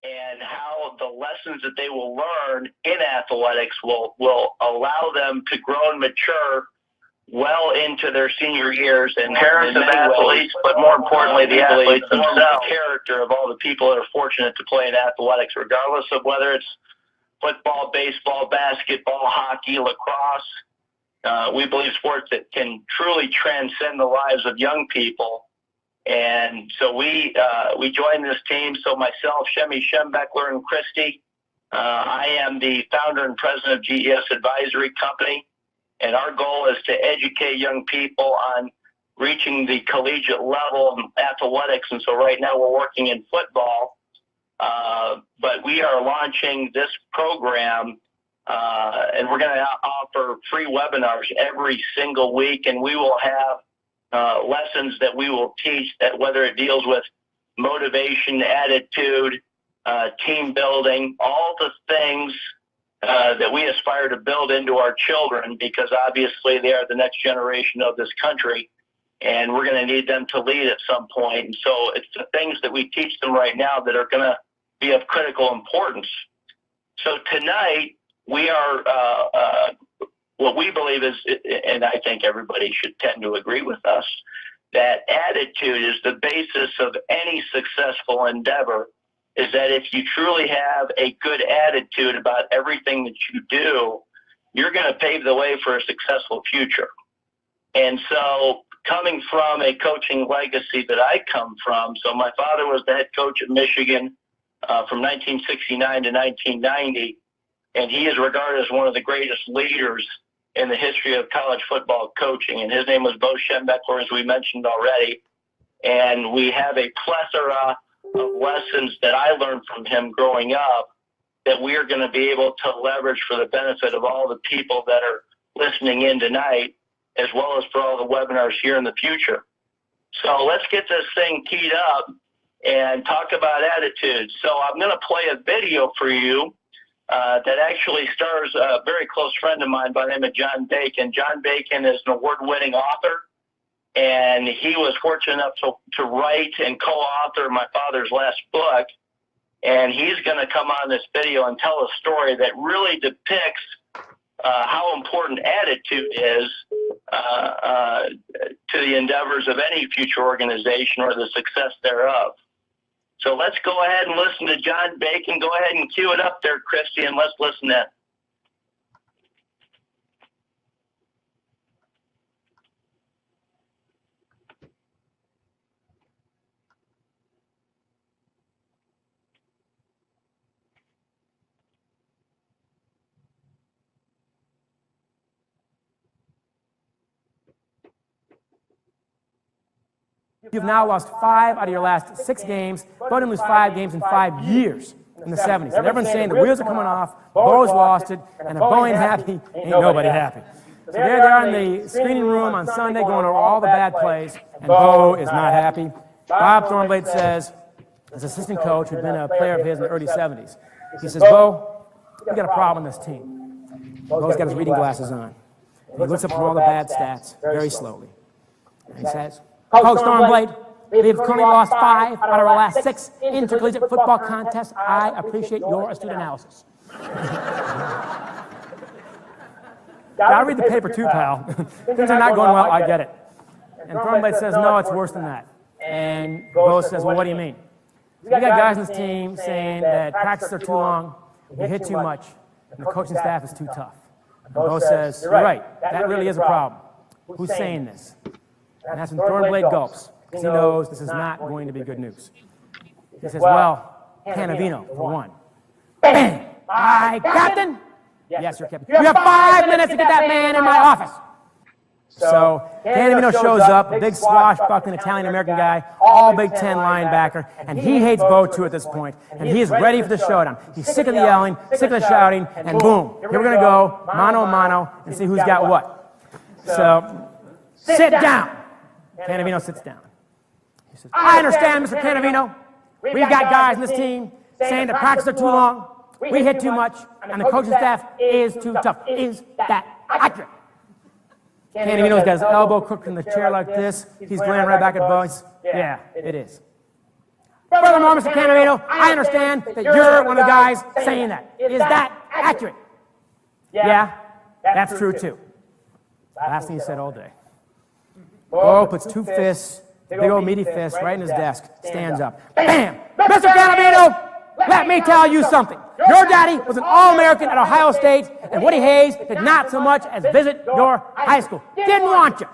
and how the lessons that they will learn in athletics will allow them to grow and mature well into their senior years, and parents of athletes, but more importantly, the athletes themselves, the character of all the people that are fortunate to play in athletics, regardless of whether it's football, baseball, basketball, hockey, lacrosse. We believe sports that can truly transcend the lives of young people. And so we joined this team. So myself, Shemy, Schembechler, and Christy, I am the founder and president of GES Advisory Company. And our goal is to educate young people on reaching the collegiate level of athletics. And so right now we're working in football, but we are launching this program, and we're going to offer free webinars every single week. And we will have lessons that we will teach, that whether it deals with motivation, attitude, team building, all the things that we aspire to build into our children, because obviously they are the next generation of this country, and we're going to need them to lead at some point. And so it's the things that we teach them right now that are going to be of critical importance. So tonight we are what we believe is, and I think everybody should tend to agree with us, that attitude is the basis of any successful endeavor. Is that if you truly have a good attitude about everything that you do, you're going to pave the way for a successful future. And so coming from a coaching legacy that I come from, so my father was the head coach at Michigan from 1969 to 1990, and he is regarded as one of the greatest leaders in the history of college football coaching. And his name was Bo Schembechler, as we mentioned already. And we have a plethora of lessons that I learned from him growing up that we are going to be able to leverage for the benefit of all the people that are listening in tonight, as well as for all the webinars here in the future. So let's get this thing teed up and talk about attitude. So I'm going to play a video for you that actually stars a very close friend of mine by the name of John Bacon. John Bacon is an award-winning author, and he was fortunate enough to write and co-author my father's last book. And he's going to come on this video and tell a story that really depicts how important attitude is to the endeavors of any future organization or the success thereof. So let's go ahead and listen to John Bacon. Go ahead and cue it up there, Christy, and let's listen in. You've now lost 5 out of your last 6 games. Bo didn't lose 5 games in 5 years in the 70s. And everyone's saying the wheels are coming off, Bo's lost it, and if Bo ain't happy, ain't nobody happy. So there they are in the screening room on Sunday going over all the bad plays, and Bo is not happy. Bob Thornblade says, as assistant coach, who'd been a player of his in the early 70s, he says, Bo, we got a problem in this team. Bo's got his reading glasses on. And he looks up from all the bad stats very slowly. And he says, Coach Thornblade, we've currently lost 5 out of our last 6 intercollegiate football contests. I appreciate your astute analysis. I read the paper too, pal. Things are not going well, I get it. And Thornblade says, no, it's worse than that. And Bo says, well, what do you mean? We got guys on this team saying that practices are too long, we hit too much, and the coaching staff is too tough. And Bo says, you're right, that really is a problem. Who's saying this? And that's when Thornblade gulps, because he knows this is not going to be good news. He says, well, Canavino, for one. Bang! Aye, Captain? Yes, sir, Captain. You have 5 minutes to get that man in my office. So Canavino shows up, a big swashbuckling Italian-American guy, all Big Ten linebacker, and he hates Bo too at this point, and he is ready for the showdown. He's sick of the yelling, sick of the shouting, and boom, here we're going to go mano a mano and see who's got what. So sit down. Canavino sits down. He says, I understand, Mr. Canavino. We've got guys in this team saying the practices are too long, we hit too much, and the coaching staff is too tough. Is that accurate? Canavino's got his elbow crooked in the chair like this. He's glaring right back at Bo. Yeah, it is. Furthermore, Mr. Canavino, I understand that you're one of the guys saying that. Is that accurate? Yeah, that's true too. Last thing he said all day. Bo puts two fists, big old meaty fists, right in his desk, stands up. Bam! Mr. Canavino, let me tell you something. Your daddy was an All-American at Ohio State, and Woody Hayes did not so much as visit your high school. Didn't want you.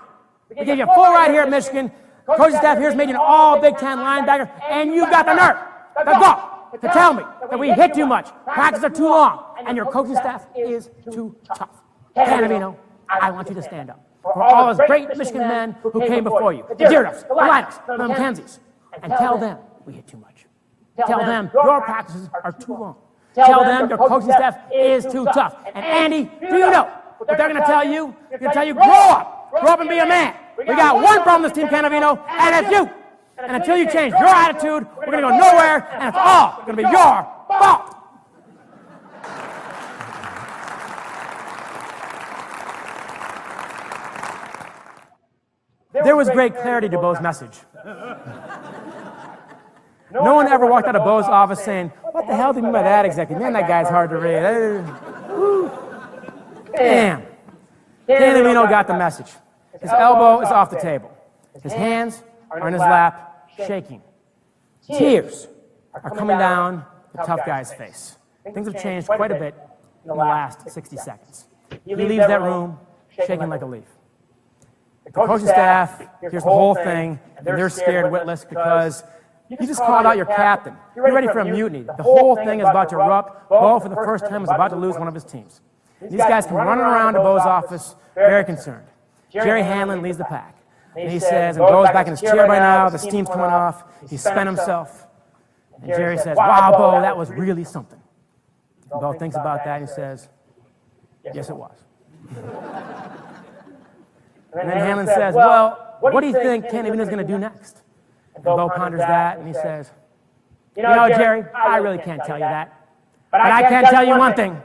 We gave you a full ride here at Michigan. Coaching staff here's made you an all-Big Ten linebacker, and you've got the nerve, the gall, to tell me that we hit too much, practices are too long, and your coaching staff is too tough. Canavino, I want you to stand up for all those great Michigan men who came before you, the Deerdorfs, the Linus, the McKenzies, and tell them we hit too much. Tell them your practices are too long. Tell them your coaching staff is too tough. And Andy, do you know what they're going to tell you? They're going to tell you, grow up and be a man. We got one problem with this team, Canavino, and it's you. And until you change your attitude, we're going to go nowhere, and it's all going to be your fault. There was great clarity to Bo's message. No one ever walked out of Bo's office saying, what the hell do you mean by that exactly? Man, that guy's hard to read. Damn. Canavino got the message. His elbow is off the table. His hands are in his lap, shaking. Tears are coming down the tough guy's face. Things have changed quite a bit in the last 60 seconds. He leaves that room shaking like a leaf. The coaching staff hears the whole thing, and they're scared witless because you just called out your captain. You're ready for a mutiny. The whole thing is about to erupt. Bo, for the first time, is about to lose one of his teams. These guys come running around to Bo's office, very concerned. Jerry Hanlon leads the pack. And he says, and Bo's back in his chair by now, the steam's coming off, he's spent himself. And Jerry says, wow, Bo, that was really something. And Bo thinks about that and he says, yes, it was. And then Hanlon says, well, what do you think Canavino's going to do next? And Bo ponders that, and he says, you know, Jerry, I really can't tell you that. But I can tell you one thing.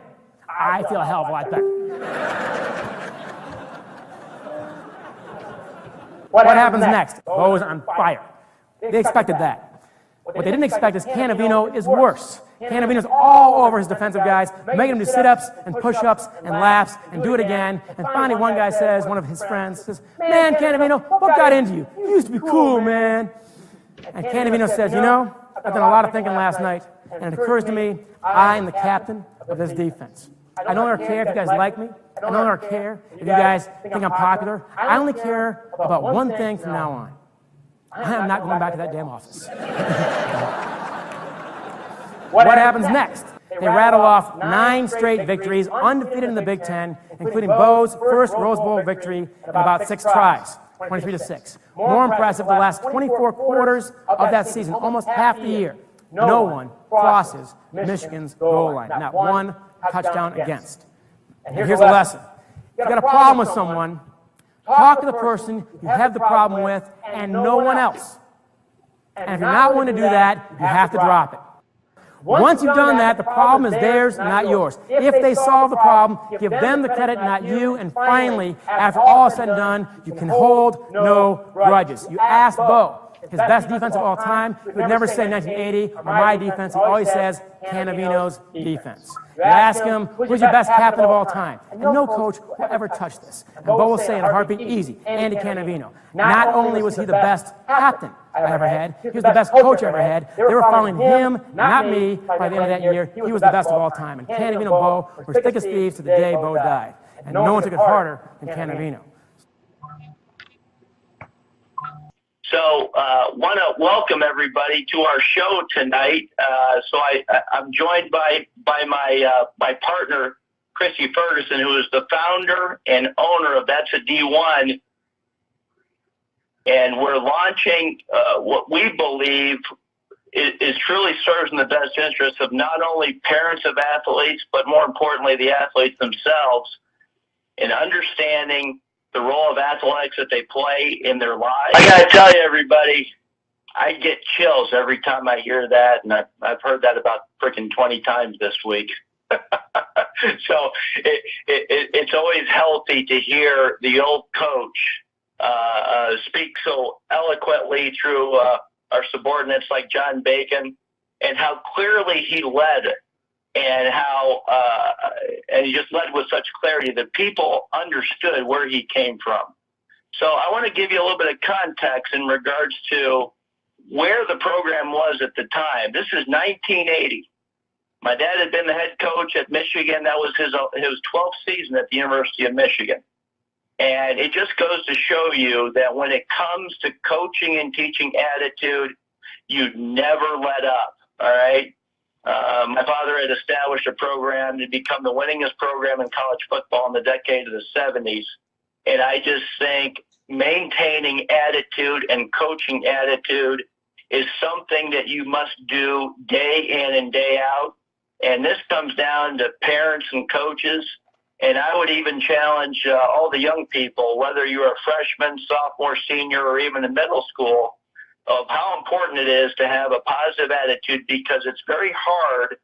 I feel a hell of a lot better. What happens next? Bo's on fire. They expected that. What they didn't expect is Canavino is worse. Canavino's all over his defensive guys, making them do sit-ups and push-ups and laps and do it again. And finally one guy says, one of his friends says, man, Canavino, what got into you? You used to be cool, man. And Canavino says, you know, I've done a lot of thinking last night, and it occurs to me, I am the captain of this defense. I no longer care if you guys like me. I no longer care if you guys think I'm popular. I only care about one thing from now on. I am not going back to that damn office. What happens next? They rattle off 9 straight victories, undefeated in the Big Ten, including Bo's first Rose Bowl victory in about 6 tries, 23-6. More impressive, the last 24 quarters of that season, almost half the year, no one crosses Michigan's goal line, not one touchdown against. And here's a lesson. If you've got a problem with someone, talk to the person you have the problem with and no one else. And if you're not willing to do that, you have to drop it. Once you've done that, the problem is theirs, not yours. If they solve the problem, give them the credit, not you. And finally, after all is said and done, you can hold no grudges. You ask Bo, his best defense of all time, he would never say 1980 or my defense. He always says Canavino's defense. You ask him, who's your best captain of all time? And no coach will ever touch this. And Bo will say in a heartbeat, easy, Andy Canavino. Not only was he the best captain I ever had, he was the best coach I ever had. They were following him, not me. By the end of that year, he was the best of all time. And Canavino and Bo were thick as thieves to the day Bo died. And no one took it harder than Canavino. So want to welcome everybody to our show tonight. So I'm joined by my partner, Chrissy Ferguson, who is the founder and owner of That's a D1. And we're launching what we believe is truly serves in the best interest of not only parents of athletes, but more importantly, the athletes themselves in understanding the role of athletics that they play in their lives. I got to tell you, everybody, I get chills every time I hear that, and I've heard that about freaking 20 times this week. So it's always healthy to hear the old coach speak so eloquently through our subordinates like John Bacon, and how clearly he led, and how and he just led with such clarity that people understood where he came from. So I want to give you a little bit of context in regards to where the program was at the time. This is 1980. My dad had been the head coach at Michigan. That was his 12th season at the University of Michigan. And it just goes to show you that when it comes to coaching and teaching attitude, you never let up, all right? My father had established a program to become the winningest program in college football in the decade of the 70s. And I just think maintaining attitude and coaching attitude is something that you must do day in and day out. And this comes down to parents and coaches. And I would even challenge all the young people, whether you're a freshman, sophomore, senior, or even in middle school, of how important it is to have a positive attitude, because it's very hard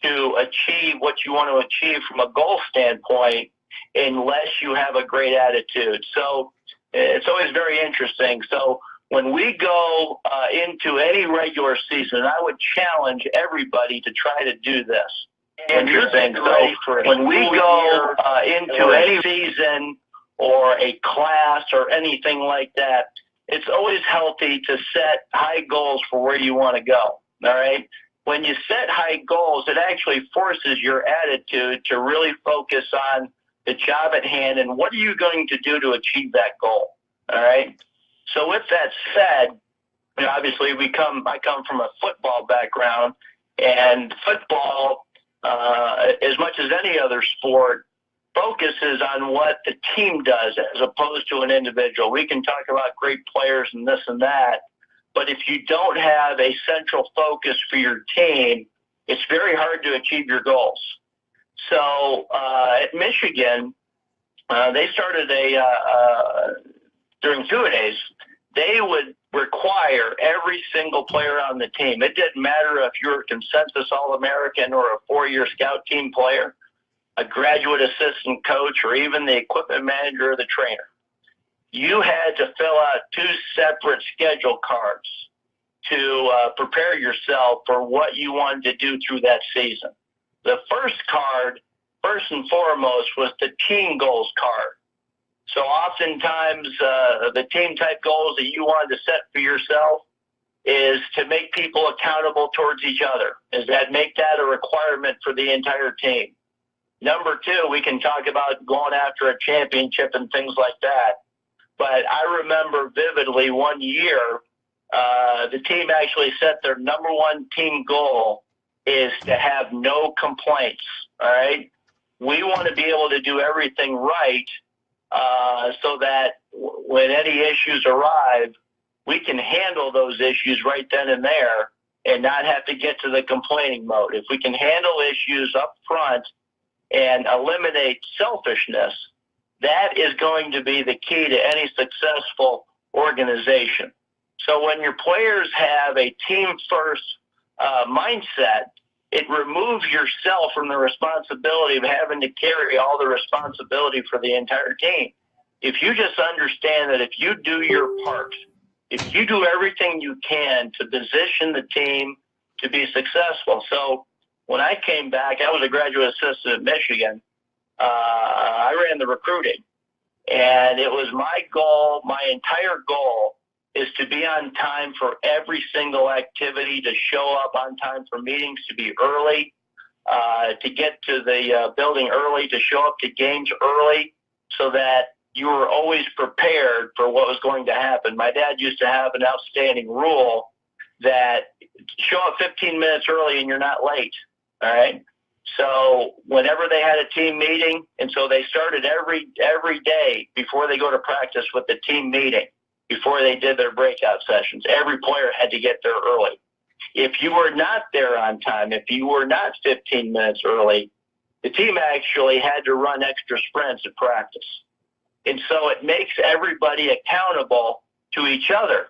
to achieve what you want to achieve from a goal standpoint unless you have a great attitude. So it's always very interesting. So when we go into any regular season, I would challenge everybody to try to do this. Interesting. So when we go into any season or a class or anything like that, it's always healthy to set high goals for where you want to go. All right. When you set high goals, it actually forces your attitude to really focus on the job at hand and what are you going to do to achieve that goal. All right. So with that said, obviously I come from a football background, and football, as much as any other sport, focuses on what the team does as opposed to an individual. We can talk about great players and this and that, but if you don't have a central focus for your team, it's very hard to achieve your goals. So at Michigan, they started during 2-a-days, they would require every single player on the team. It didn't matter if you were a consensus All-American or a 4-year scout team player, a graduate assistant coach, or even the equipment manager or the trainer. You had to fill out 2 separate schedule cards to prepare yourself for what you wanted to do through that season. The first card, first and foremost, was the team goals card. So oftentimes the team type goals that you wanted to set for yourself is to make people accountable towards each other, is that make that a requirement for the entire team. Number 2, we can talk about going after a championship and things like that. But I remember vividly one year, the team actually set their number 1 team goal is to have no complaints, all right? We want to be able to do everything right so that when any issues arrive, we can handle those issues right then and there and not have to get to the complaining mode. If we can handle issues up front and eliminate selfishness, that is going to be the key to any successful organization. So when your players have a team-first mindset, it removes yourself from the responsibility of having to carry all the responsibility for the entire team. If you just understand that if you do your part, if you do everything you can to position the team to be successful. So when I came back, I was a graduate assistant at Michigan. I ran the recruiting, and it was my goal, my entire goal is to be on time for every single activity, to show up on time for meetings, to be early, to get to the building early, to show up to games early so that you were always prepared for what was going to happen. My dad used to have an outstanding rule that show up 15 minutes early and you're not late, all right? So whenever they had a team meeting, and so they started every day before they go to practice with the team meeting, before they did their breakout sessions. Every player had to get there early. If you were not there on time, if you were not 15 minutes early, the team actually had to run extra sprints at practice. And so it makes everybody accountable to each other.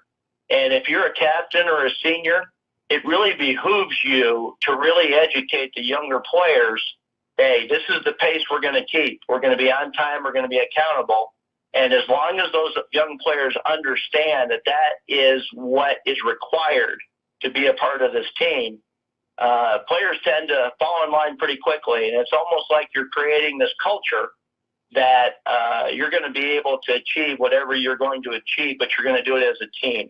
And if you're a captain or a senior, it really behooves you to really educate the younger players, hey, this is the pace we're going to keep. We're going to be on time. We're going to be accountable. And as long as those young players understand that that is what is required to be a part of this team, players tend to fall in line pretty quickly. And it's almost like you're creating this culture that you're going to be able to achieve whatever you're going to achieve, but you're going to do it as a team.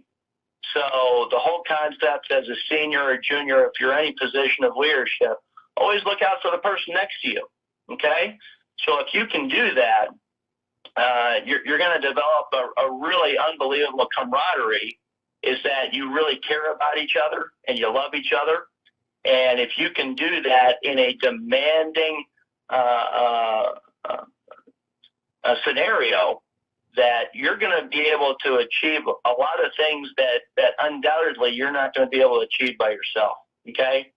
So the whole concept as a senior or junior, if you're in any position of leadership, always look out for the person next to you, okay? So if you can do that, you're going to develop a really unbelievable camaraderie, is that you really care about each other and you love each other. And if you can do that in a demanding scenario, that you're going to be able to achieve a lot of things that undoubtedly you're not going to be able to achieve by yourself, okay?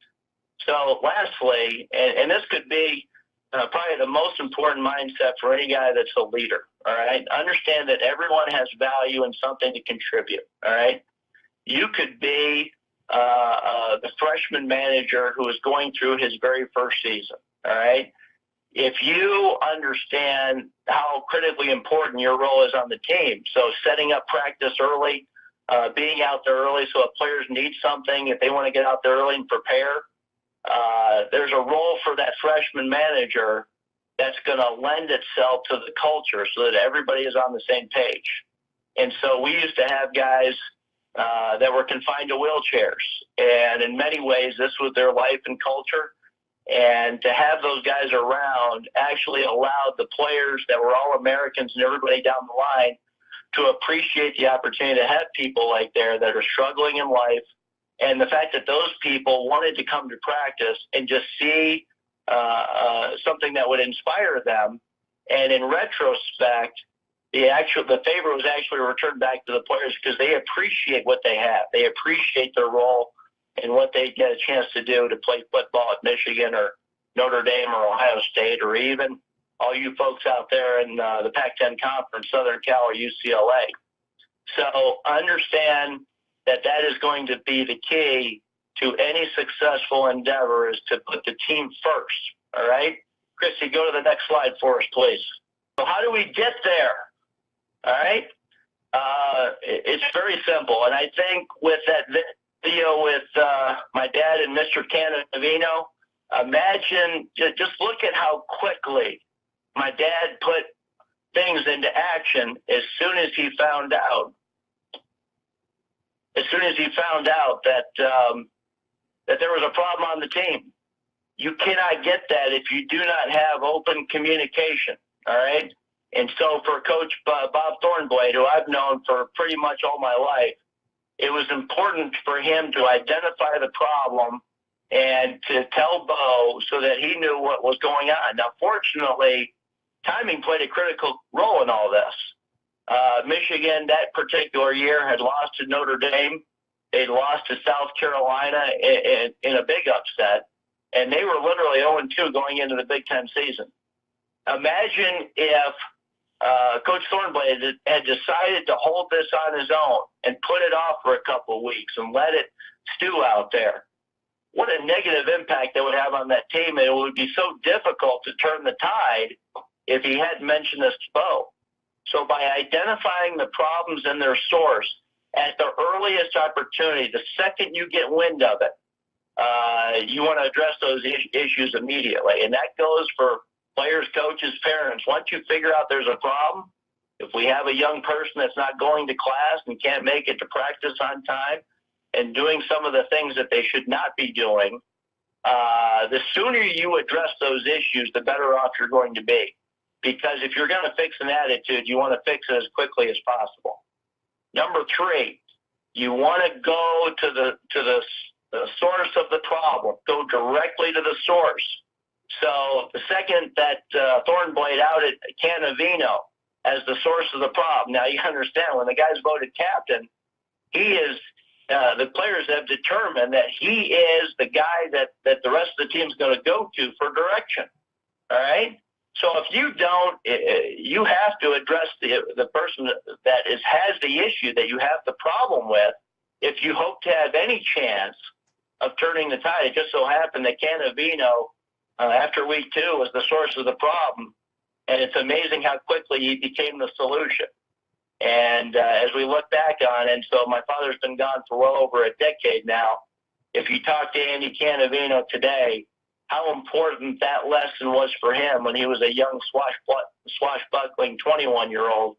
So lastly, and this could be probably the most important mindset for any guy that's a leader, all right? Understand that everyone has value and something to contribute, all right? You could be the freshman manager who is going through his very first season, all right? If you understand how critically important your role is on the team, so setting up practice early, being out there early, so if players need something, if they want to get out there early and prepare, there's a role for that freshman manager that's going to lend itself to the culture so that everybody is on the same page. And so we used to have guys that were confined to wheelchairs, and in many ways this was their life and culture. And to have those guys around actually allowed the players that were all Americans and everybody down the line to appreciate the opportunity to have people like there that are struggling in life. And the fact that those people wanted to come to practice and just see something that would inspire them. And in retrospect, the favor was actually returned back to the players because they appreciate what they have. They appreciate their role and what they get a chance to do to play football at Michigan or Notre Dame or Ohio State, or even all you folks out there in the Pac-10 Conference, Southern Cal or UCLA. So understand that that is going to be the key to any successful endeavor, is to put the team first, all right? Christy, go to the next slide for us, please. So how do we get there, all right? It's very simple, and I think with that video with my dad and Mr. Canavino, imagine, just look at how quickly my dad put things into action as soon as he found out. As soon as he found out that that there was a problem on the team. You cannot get that if you do not have open communication, all right? And so for Coach Bob Thornblade, who I've known for pretty much all my life, it was important for him to identify the problem and to tell Bo so that he knew what was going on. Now, fortunately, timing played a critical role in all this. Michigan that particular year had lost to Notre Dame. They'd lost to South Carolina in a big upset, and they were literally 0-2 going into the Big Ten season. Imagine if Coach Thornblade had decided to hold this on his own and put it off for a couple of weeks and let it stew out there. What a negative impact that would have on that team, and it would be so difficult to turn the tide if he hadn't mentioned this to Bo. So by identifying the problems and their source at the earliest opportunity, the second you get wind of it, you want to address those issues immediately. And that goes for players, coaches, parents. Once you figure out there's a problem, if we have a young person that's not going to class and can't make it to practice on time and doing some of the things that they should not be doing, the sooner you address those issues, the better off you're going to be. Because if you're going to fix an attitude, you want to fix it as quickly as possible. Number 3, you want to go to the source of the problem. Go directly to the source. So the second that Thornblade outed Canavino as the source of the problem, now you understand when the guy's voted captain, he is the players have determined that he is the guy that the rest of the team's going to go to for direction. All right. So if you don't, you have to address the person that has the issue that you have the problem with if you hope to have any chance of turning the tide. It just so happened that Canavino, after week 2, was the source of the problem. And it's amazing how quickly he became the solution. And as we look back on it, and so my father's been gone for well over a decade now. If you talk to Andy Canavino today, how important that lesson was for him when he was a young swashbuckling 21-year-old,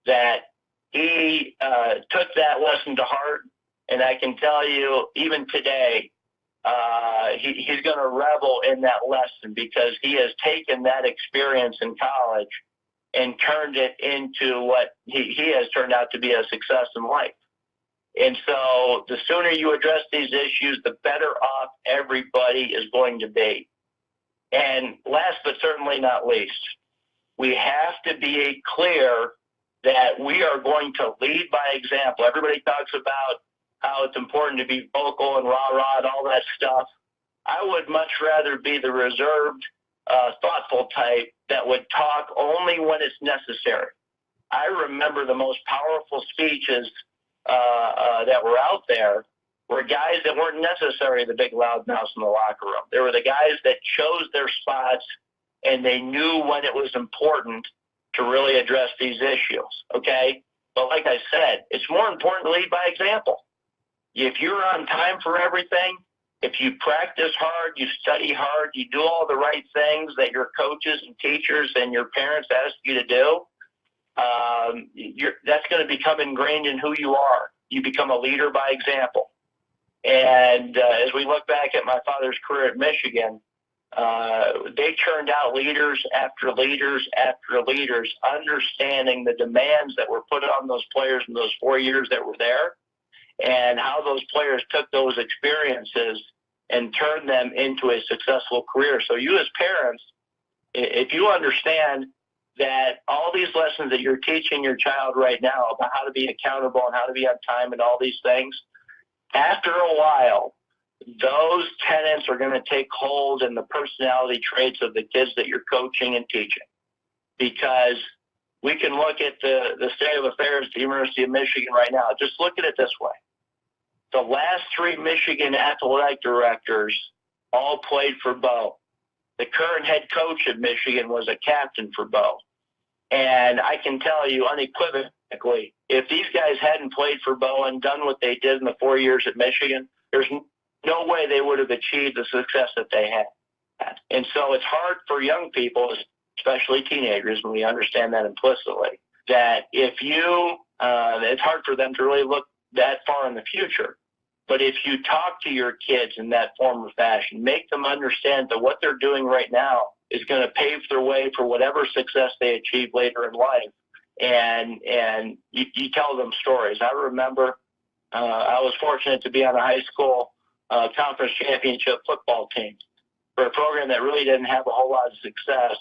that he took that lesson to heart. And I can tell you, even today, he's going to revel in that lesson, because he has taken that experience in college and turned it into what he has turned out to be a success in life. And so the sooner you address these issues, the better off everybody is going to be. And last but certainly not least, we have to be clear that we are going to lead by example. Everybody talks about how it's important to be vocal and rah-rah and all that stuff. I would much rather be the reserved, thoughtful type that would talk only when it's necessary. I remember the most powerful speeches that were out there were guys that weren't necessarily the big loudmouths in the locker room. They were the guys that chose their spots, and they knew when it was important to really address these issues, okay? But like I said, it's more important to lead by example. If you're on time for everything, if you practice hard, you study hard, you do all the right things that your coaches and teachers and your parents ask you to do, that's going to become ingrained in who you are. You become a leader by example. And as we look back at my father's career at Michigan, they churned out leaders after leaders after leaders, understanding the demands that were put on those players in those 4 years that were there, and how those players took those experiences and turned them into a successful career. So you as parents, if you understand that all these lessons that you're teaching your child right now about how to be accountable and how to be on time and all these things, after a while, those tenets are going to take hold in the personality traits of the kids that you're coaching and teaching. Because we can look at the state of affairs at the University of Michigan right now. Just look at it this way. The last 3 Michigan athletic directors all played for Bo. The current head coach at Michigan was a captain for Bo. And I can tell you unequivocally, if these guys hadn't played for Bo and done what they did in the 4 years at Michigan, there's no way they would have achieved the success that they had. And so it's hard for young people, especially teenagers, and we understand that implicitly, that if you, it's hard for them to really look that far in the future. But if you talk to your kids in that form or fashion, make them understand that what they're doing right now is going to pave their way for whatever success they achieve later in life. And you tell them stories. I remember I was fortunate to be on a high school conference championship football team for a program that really didn't have a whole lot of success.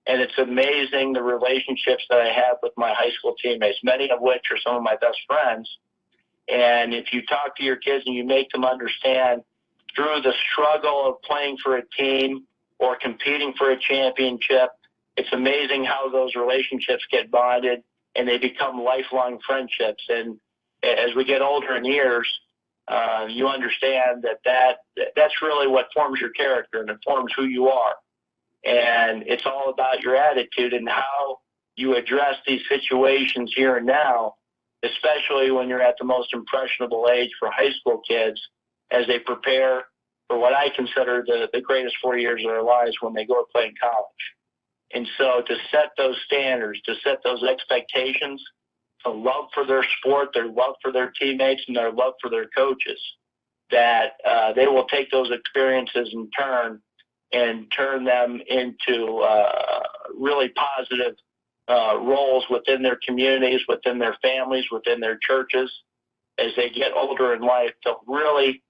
And it's amazing the relationships that I have with my high school teammates, many of which are some of my best friends. And if you talk to your kids and you make them understand through the struggle of playing for a team or competing for a championship, it's amazing how those relationships get bonded and they become lifelong friendships. And as we get older in years, you understand that's really what forms your character and it forms who you are. And it's all about your attitude and how you address these situations here and now, especially when you're at the most impressionable age for high school kids as they prepare for what I consider the greatest 4 years of their lives when they go to play in college. And so to set those standards, to set those expectations, a love for their sport, their love for their teammates, and their love for their coaches, that they will take those experiences in turn and turn them into really positive roles within their communities, within their families, within their churches, as they get older in life, to really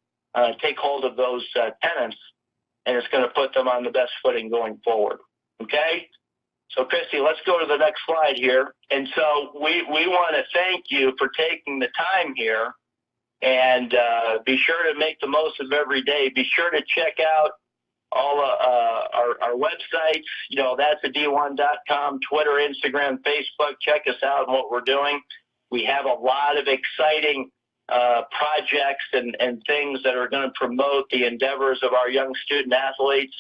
take hold of those tenets, and it's going to put them on the best footing going forward. Okay? So, Christy, let's go to the next slide here. And so we want to thank you for taking the time here, and be sure to make the most of every day. Be sure to check out all our websites. You know, that's a d1.com, Twitter, Instagram, Facebook. Check us out and what we're doing. We have a lot of exciting projects and things that are going to promote the endeavors of our young student athletes.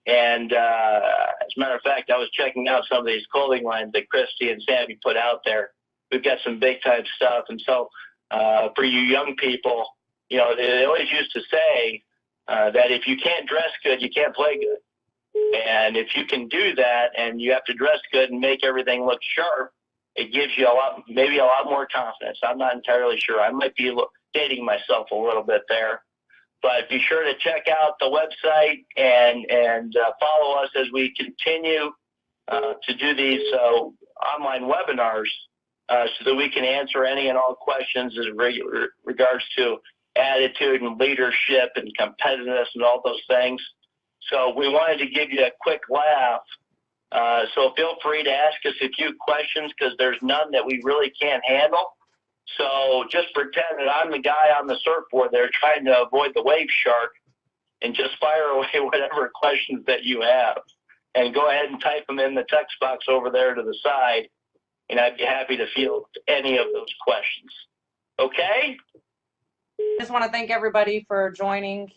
And as a matter of fact, I was checking out some of these clothing lines that Christy and Sammy put out there. We've got some big time stuff. And so for you young people, you know, they always used to say that if you can't dress good, you can't play good. And if you can do that and you have to dress good and make everything look sharp, it gives you maybe a lot more confidence. I'm not entirely sure. I might be dating myself a little bit there. But be sure to check out the website and follow us as we continue to do these online webinars so that we can answer any and all questions in regards to attitude and leadership and competitiveness and all those things. So we wanted to give you a quick laugh. So feel free to ask us a few questions because there's none that we really can't handle. So just pretend that I'm the guy on the surfboard there trying to avoid the wave shark and just fire away whatever questions that you have. And go ahead and type them in the text box over there to the side, and I'd be happy to field any of those questions. Okay? Just want to thank everybody for joining.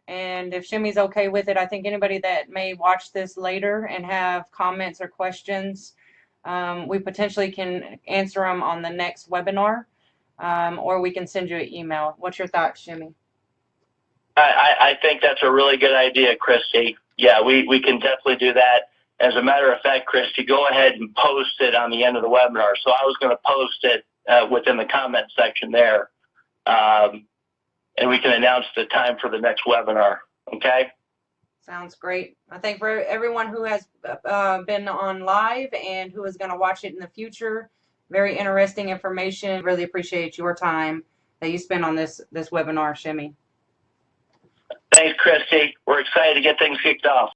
And if Shemy's okay with it, I think anybody that may watch this later and have comments or questions, we potentially can answer them on the next webinar, or we can send you an email. What's your thoughts, Shemy? I think that's a really good idea, Christy. Yeah, we can definitely do that. As a matter of fact, Christy, go ahead and post it on the end of the webinar. So I was going to post it within the comment section there. And we can announce the time for the next webinar. Okay? Sounds great. I think for everyone who has been on live and who is going to watch it in the future, very interesting information. Really appreciate your time that you spend on this webinar, Shemy. Thanks, Christy. We're excited to get things kicked off.